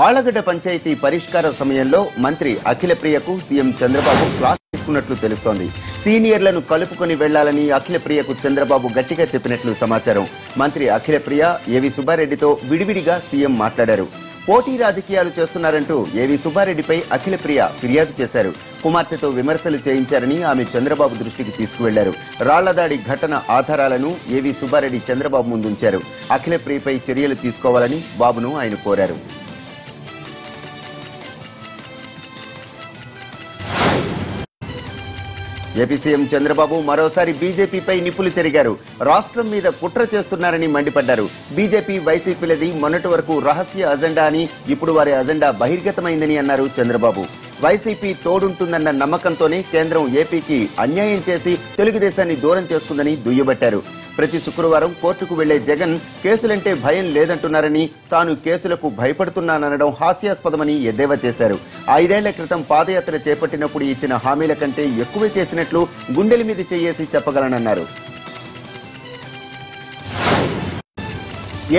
ఆళ్లగడ్డ పంచాయతీ పరిష్కార సమయంలో మంత్రి అఖిలప్రియకు సీఎం చంద్రబాబు క్లాస్ తీసుకున్నట్లు తెలుస్తోంది. సీనియర్లను కలుపుకొని వెళ్లాలని అఖిలప్రియకు చంద్రబాబు గట్టిగా చెప్పినట్లు సమాచారం. మంత్రి అఖిలప్రియ ఏవి సుబ్బారెడ్డితో విడివిడిగా సీఎం మాట్లాడారు. పోటీ రాజకీయాలు చేస్తున్నారంటూ ఏవి సుబ్బారెడ్డిపై అఖిలప్రియ ఫిర్యాదు చేశారు. కుమార్తెతో విమర్శలు చేయించారని ఆమె చంద్రబాబు దృష్టికి తీసుకువెళ్లారు. రాళ్లదాడి ఘటన ఆధారాలను ఏవి సుబ్బారెడ్డి చంద్రబాబు ముందుంచారు. అఖిలప్రియపై చర్యలు తీసుకోవాలని బాబును ఆయన కోరారు. ఏపీ సీఎం చంద్రబాబు మరోసారి బీజేపీపై నిప్పులు చెరిగారు. రాష్ట్రం మీద కుట్ర చేస్తున్నారని మండిపడ్డారు. బీజేపీ వైసీపీలది మొన్నటి వరకు రహస్య అజెండా అని, ఇప్పుడు వారి అజెండా బహిర్గతమైందని అన్నారు చంద్రబాబు. వైసీపీ తోడుంటుందన్న నమ్మకంతోనే కేంద్రం ఏపీకి అన్యాయం చేసి తెలుగుదేశాన్ని దూరం చేసుకుందని దుయ్యబట్టారు. ప్రతి శుక్రవారం కోర్టుకు వెళ్లే జగన్ కేసులంటే భయం లేదంటున్నారని, తాను కేసులకు భయపడుతున్నాననడం హాస్యాస్పదమని ఎద్దేవా చేశారు. 5 ఏళ్ల క్రితం పాదయాత్ర చేపట్టినప్పుడు ఇచ్చిన హామీల కంటే ఎక్కువే చేసినట్లు గుండెల మీద చేయేసి చెప్పగలనన్నారు.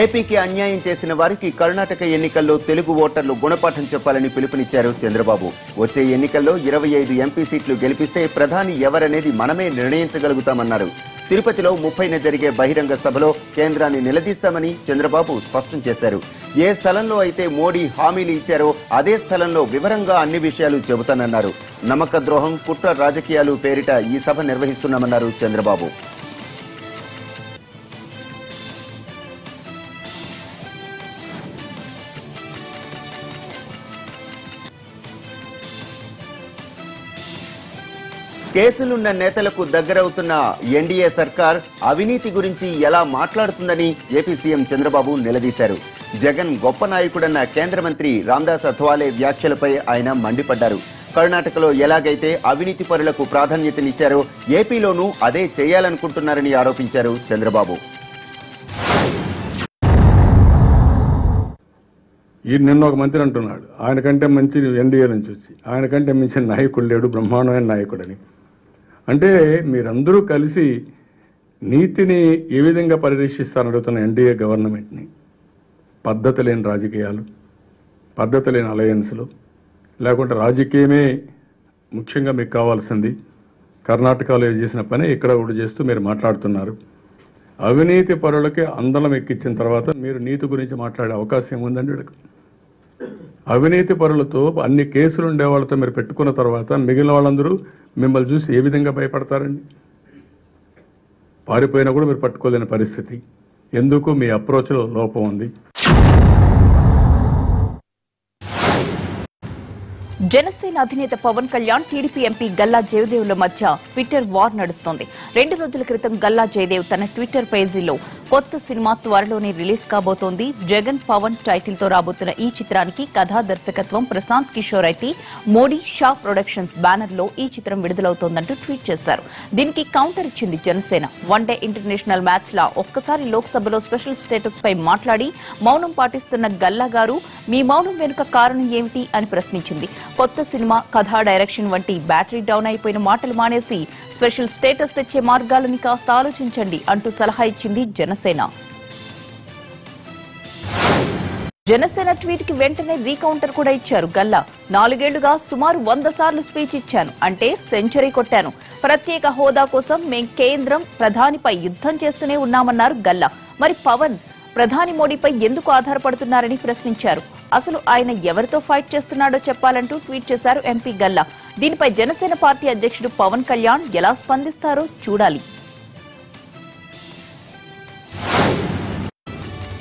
ఏపీకి అన్యాయం చేసిన వారికి కర్ణాటక ఎన్నికల్లో తెలుగు ఓటర్లు గుణపాఠం చెప్పాలని పిలుపునిచ్చారు చంద్రబాబు. వచ్చే ఎన్నికల్లో 25 ఎంపీ సీట్లు గెలిపిస్తే ప్రధాని ఎవరనేది మనమే నిర్ణయించగలుగుతామన్నారు. తిరుపతిలో 30న జరిగే బహిరంగ సభలో కేంద్రాన్ని నిలదీస్తామని చంద్రబాబు స్పష్టం చేశారు. ఏ స్థలంలో అయితే మోడీ హామీలు ఇచ్చారో అదే స్థలంలో వివరంగా అన్ని విషయాలు చెబుతానన్నారు. నమ్మక ద్రోహం, కుట్ర రాజకీయాలు పేరిట ఈ సభ నిర్వహిస్తున్నామన్నారు చంద్రబాబు. కేసులున్న నేతలకు దగ్గరవుతున్న ఎన్డీఏ సర్కార్ అవినీతి గురించి ఎలా మాట్లాడుతుందని ఏపీ సీఎం చంద్రబాబు నిలదీశారు. జగన్ గొప్ప నాయకుడన్న కేంద్ర మంత్రి రామ్దాస్ అథవాలే వ్యాఖ్యలపై ఆయన మండిపడ్డారు. కర్ణాటకలో ఎలాగైతే అవినీతి పరులకు ప్రాధాన్యతనిచ్చారో ఏపీలోనూ అదే చేయాలనుకుంటున్నారని ఆరోపించారు చంద్రబాబు. నిన్న ఒక మంత్రి అంటున్నాడు, ఆయన కంటే మంచి ఎన్డీఏ నుంచి వచ్చి ఆయన కంటే మించిన నాయకుడు లేడు, బ్రహ్మాండమైన నాయకుడని. అంటే మీరందరూ కలిసి నీతిని ఏ విధంగా పరిరక్షిస్తారని అడుగుతున్న ఎన్డీఏ గవర్నమెంట్ని. పద్ధతి లేని రాజకీయాలు, పద్ధతి లేని అలయన్స్లు, లేకుంటే రాజకీయమే ముఖ్యంగా మీకు కావాల్సింది. కర్ణాటకలో చేసిన పని ఇక్కడ కూడా చేస్తూ మీరు మాట్లాడుతున్నారు. అవినీతి పరులకి అందలం ఎక్కించిన తర్వాత మీరు నీతి గురించి మాట్లాడే అవకాశం ఉందండి. అవినీతి పరులతో అన్ని కేసులు ఉండే వాళ్ళతో మీరు పెట్టుకున్న తర్వాత మిగిలిన వాళ్ళందరూ మిమ్మల్ని చూసి ఏ విధంగా భయపడతారండి? పారిపోయినా కూడా మీరు పట్టుకోలేని పరిస్థితి. ఎందుకు? మీ అప్రోచ్లో లోపం ఉంది. జనసేన అధినేత పవన్ కళ్యాణ్, టీడీపీ ఎంపీ గల్లా జయదేవ్ల మధ్య ట్విట్టర్ వార్ నడుస్తోంది. 2 రోజుల క్రితం గల్లా జయదేవ్ తన ట్విట్టర్ పేజీలో కొత్త సినిమా త్వరలోనే రిలీజ్ కాబోతోంది. జగన్ పవన్ టైటిల్ తో రాబోతున్న ఈ చిత్రానికి కథా దర్శకత్వం ప్రశాంత్ కిషోర్ అయితే మోడీ షా ప్రొడక్షన్స్ బ్యానర్ లో ఈ చిత్రం విడుదలవుతోందంటూ ట్వీట్ చేశారు. దీనికి కౌంటర్ ఇచ్చింది జనసేన. వన్డే ఇంటర్నేషనల్ మ్యాచ్ లా ఒక్కసారి లోక్సభలో స్పెషల్ స్టేటస్ పై మాట్లాడి మౌనం పాటిస్తున్న గల్లా గారు మీ మౌనం వెనుక కారణం ఏమిటి అని ప్రశ్నించింది. కొత్త సినిమా, కథా, డైరెక్షన్ వంటి బ్యాటరీ డౌన్ అయిపోయిన మాటలు మానేసి స్పెషల్ స్టేటస్ తెచ్చే మార్గాలని కాస్త ఆలోచించండి అంటూ సలహా ఇచ్చింది జనసేన. జనసేన ట్వీట్ కి వెంటనే రీకౌంటర్ కూడా ఇచ్చారు గల్లా. 4 ఏళ్లుగా సుమారు 100 సార్లు స్పీచ్ ఇచ్చాను, అంటే సెంచరీ కొట్టాను. ప్రత్యేక హోదా కోసం మేం కేంద్రం, ప్రధానిపై యుద్ధం చేస్తూనే ఉన్నామన్నారు గల్లా. మరి పవన్ ప్రధాని మోడీపై ఎందుకు ఆధారపడుతున్నారని ప్రశ్నించారు. అసలు ఆయన ఎవరితో ఫైట్ చేస్తున్నాడో చెప్పాలంటూ ట్వీట్ చేశారు ఎంపీ గల్లా. దీనిపై జనసేన పార్టీ అధ్యక్షుడు పవన్ కళ్యాణ్ ఎలా స్పందిస్తారో చూడాలి.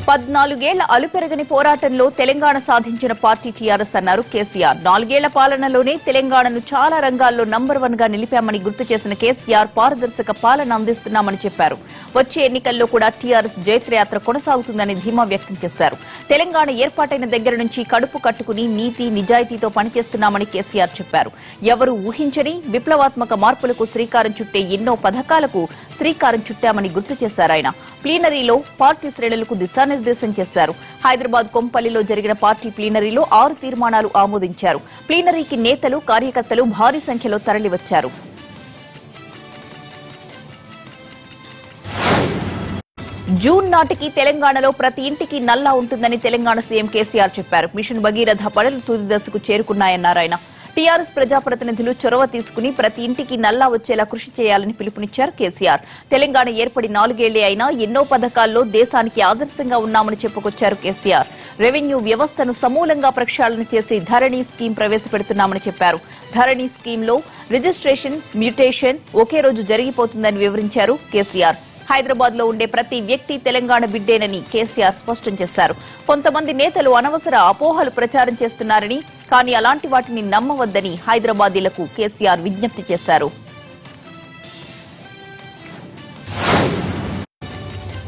14 ఏళ్ల అలుపెరగని పోరాటంలో తెలంగాణ సాధించిన పార్టీ టీఆర్ఎస్ అన్నారు కేసీఆర్. 4 ఏళ్ల పాలనలోనే తెలంగాణను చాలా రంగాల్లో నంబర్ 1 గా నిలిపామని గుర్తు చేసిన కేసీఆర్ పారదర్శక పాలన అందిస్తున్నామని చెప్పారు. వచ్చే ఎన్నికల్లో కూడా టీఆర్ఎస్ జైత్రయాత్ర కొనసాగుతుందని ధీమా వ్యక్తం చేశారు. తెలంగాణ ఏర్పాటైన దగ్గర నుంచి కడుపు కట్టుకుని నీతి నిజాయితీతో పనిచేస్తున్నామని కేసీఆర్ చెప్పారు. ఎవరు ఊహించని విప్లవాత్మక మార్పులకు శ్రీకారం చుట్టే ఎన్నో పథకాలకు శ్రీకారం చుట్టామని గుర్తు చేశారు. ఆయన ప్లీనరీలో పార్టీ శ్రేణులకు దిశానిర్దేశం చేశారు. హైదరాబాద్ కొంపల్లిలో జరిగిన పార్టీ ప్లీనరీలో 6 తీర్మానాలు ఆమోదించారు. ప్లీనరీకి నేతలు, కార్యకర్తలు భారీ సంఖ్యలో తరలివచ్చారు. జూన్ నాటికి తెలంగాణలో ప్రతి ఇంటికి నల్లా ఉంటుందని తెలంగాణ సీఎం కేసీఆర్ చెప్పారు. మిషన్ భగీరథ పనులు తుది దశకు చేరుకున్నాయన్నారు ఆయన. టీఆర్ఎస్ ప్రజాప్రతినిధులు చొరవ తీసుకుని ప్రతి ఇంటికి నల్లా వచ్చేలా కృషి చేయాలని పిలుపునిచ్చారు కేసీఆర్. తెలంగాణ ఏర్పడి 4 ఏళ్లే అయినా ఎన్నో పథకాల్లో దేశానికి ఆదర్శంగా ఉన్నామని చెప్పుకొచ్చారు కేసీఆర్. రెవెన్యూ వ్యవస్థను సమూలంగా ప్రక్షాళన చేసి ధరణి స్కీమ్ ప్రవేశపెడుతున్నామని చెప్పారు. ధరణి స్కీమ్లో రిజిస్ట్రేషన్, మ్యూటేషన్ ఒకే రోజు జరిగిపోతుందని వివరించారు కేసీఆర్. హైదరాబాద్ లో ఉండే ప్రతి వ్యక్తి తెలంగాణ బిడ్డేనని కేసీఆర్ స్పష్టం చేశారు. కొంతమంది నేతలు అనవసర అపోహలు ప్రచారం చేస్తున్నారని, కానీ అలాంటి వాటిని నమ్మవద్దని హైదరాబాదీలకు కేసీఆర్ విజ్ఞప్తి చేశారు.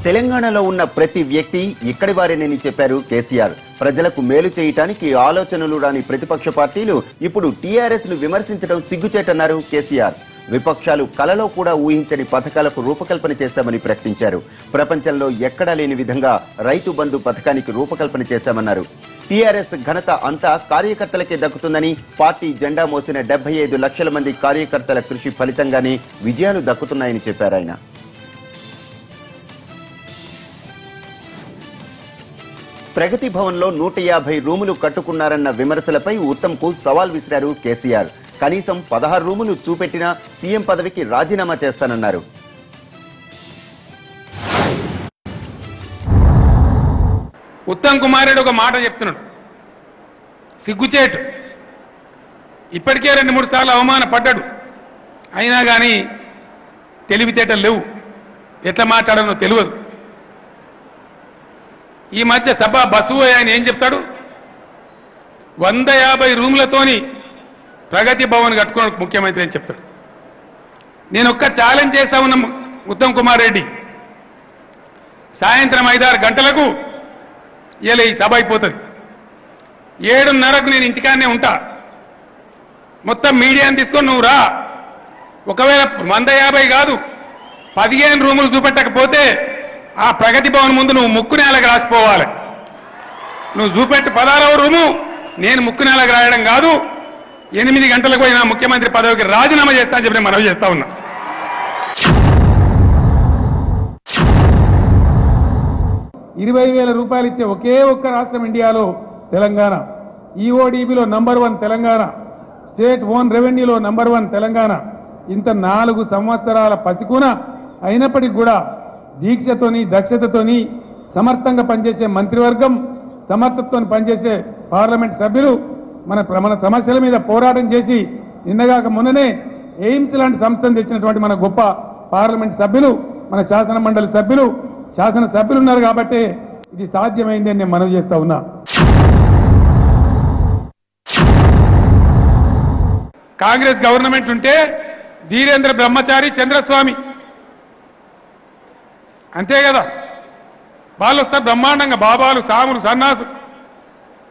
తెలంగాణలో ఉన్న ప్రతి వ్యక్తి ఇక్కడి వారేనని చెప్పారు కేసీఆర్. ప్రజలకు మేలు చేయటానికి ఆలోచనలు రాని ప్రతిపక్ష పార్టీలు ఇప్పుడు టీఆర్ఎస్ ను విమర్శించడం సిగ్గుచేటన్నారు కేసీఆర్. విపక్షాలు కలలో కూడా ఊహించని పథకాలకు రూపకల్పన చేశామని ప్రకటించారు. ప్రపంచంలో ఎక్కడా లేని విధంగా రైతు బంధు పథకానికి రూపకల్పన చేశామన్నారు. టీఆర్ఎస్ ఘనత అంతా కార్యకర్తలకే దక్కుతుందని, పార్టీ జెండా మోసిన 75 లక్షల మంది కార్యకర్తల కృషి ఫలితంగానే విజయాలు దక్కుతున్నాయని చెప్పారు ఆయన. ప్రగతి భవన్లో 150 రూములు కట్టుకున్నారన్న విమర్శలపై ఉత్తమ్కు సవాల్ విసిరారు కేసీఆర్. కనీసం 16 రూములు చూపెట్టినా సీఎం పదవికి రాజీనామా చేస్తానన్నారు. ఉత్తమ్ కుమార్ రెడ్డి ఒక మాట చెప్తున్నాడు, సిగ్గుచేటు. ఇప్పటికే 2-3 సార్లు అవమానపడ్డాడు, అయినా కానీ తెలివితేటలు లేవు, ఎట్లా మాట్లాడానో తెలియదు. ఈ మధ్య సభ బస్సు ఆయన ఏం చెప్తాడు, 150 రూములతోని ప్రగతి భవన్ కట్టుకున్న ముఖ్యమంత్రి అని చెప్తాడు. నేను ఒక్క ఛాలెంజ్ చేస్తా ఉన్న ఉత్తమ్ కుమార్ రెడ్డి, సాయంత్రం 5-6 గంటలకు ఇలా ఈ సభ అయిపోతుంది. 7:30కు నేను ఇంటికాడనే ఉంటా. మొత్తం మీడియాని తీసుకొని నువ్వు రా. ఒకవేళ 150 కాదు 15 రూములు చూపెట్టకపోతే ఆ ప్రగతి భవన్ ముందు నువ్వు ముక్కు నేలకు రాసిపోవాలి. నువ్వు చూపెట్టి 16వ రూము, నేను ముక్కు నేలకు రాయడం కాదు. 8 గంటలకు పోయిన ముఖ్యమంత్రి పదవికి రాజీనామా చేస్తా అని చెప్పి నేను మనవి చేస్తా ఉన్నా. 20,000 రూపాయలు ఇచ్చే ఒకే ఒక్క రాష్ట్రం ఇండియాలో తెలంగాణ. ఈఓడిబిలో నంబర్ 1 తెలంగాణ, స్టేట్ ఓన్ రెవెన్యూలో నంబర్ 1 తెలంగాణ. ఇంత 4 సంవత్సరాల పసికూన అయినప్పటికీ కూడా దీక్షతోని, దక్షతతోని, సమర్థంగా పనిచేసే మంత్రివర్గం, సమర్థతతో పనిచేసే పార్లమెంట్ సభ్యులు మన సమస్యల మీద పోరాటం చేసి నిన్నగాక మొన్ననే ఎయిమ్స్ లాంటి సంస్థను తెచ్చినటువంటి మన గొప్ప పార్లమెంట్ సభ్యులు, మన శాసన మండలి సభ్యులు, శాసనసభ్యులు ఉన్నారు కాబట్టి ఇది సాధ్యమైంది అని నేను మనవి చేస్తా ఉన్నా. కాంగ్రెస్ గవర్నమెంట్ ఉంటే ధీరేంద్ర బ్రహ్మచారి, చంద్రస్వామి అంతే కదా, వాళ్ళు వస్తారు బ్రహ్మాండంగా. బాబాలు, సాములు, సన్నాసు,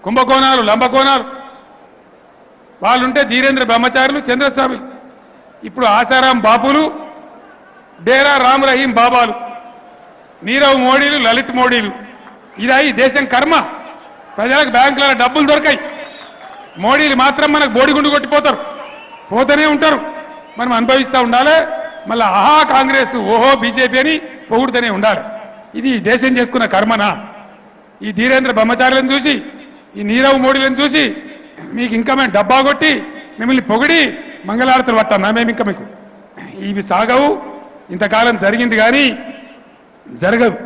కుంభకోణాలు, లంబకోణాలు వాళ్ళుంటే ధీరేంద్ర బ్రహ్మచారులు, చంద్రస్వామి. ఇప్పుడు ఆసారాం బాపులు, డేరా రామ్ రహీం బాబాలు, నీరవ్ మోడీలు, లలిత్ మోడీలు. ఇదా ఈ దేశం కర్మ? ప్రజలకు బ్యాంకులలో డబ్బులు దొరకాయి, మోడీలు మాత్రం మనకు బోడిగుండు కొట్టిపోతారు, పోతూనే ఉంటారు. మనం అనుభవిస్తూ ఉండాలి. మళ్ళీ ఆహా కాంగ్రెస్, ఓహో బీజేపీ అని పొగుడుతూనే ఉండాలి. ఇది దేశం చేసుకున్న కర్మనా? ఈ ధీరేంద్ర బ్రహ్మచారులను చూసి, ఈ నీరవ్ మోడీలను చూసి మీకు ఇంకా మేము డబ్బా కొట్టి మిమ్మల్ని పొగిడి మంగళారతులు పట్టాం మేము ఇంకా మీకు? ఇవి సాగవు. ఇంతకాలం జరిగింది కానీ జరగదు.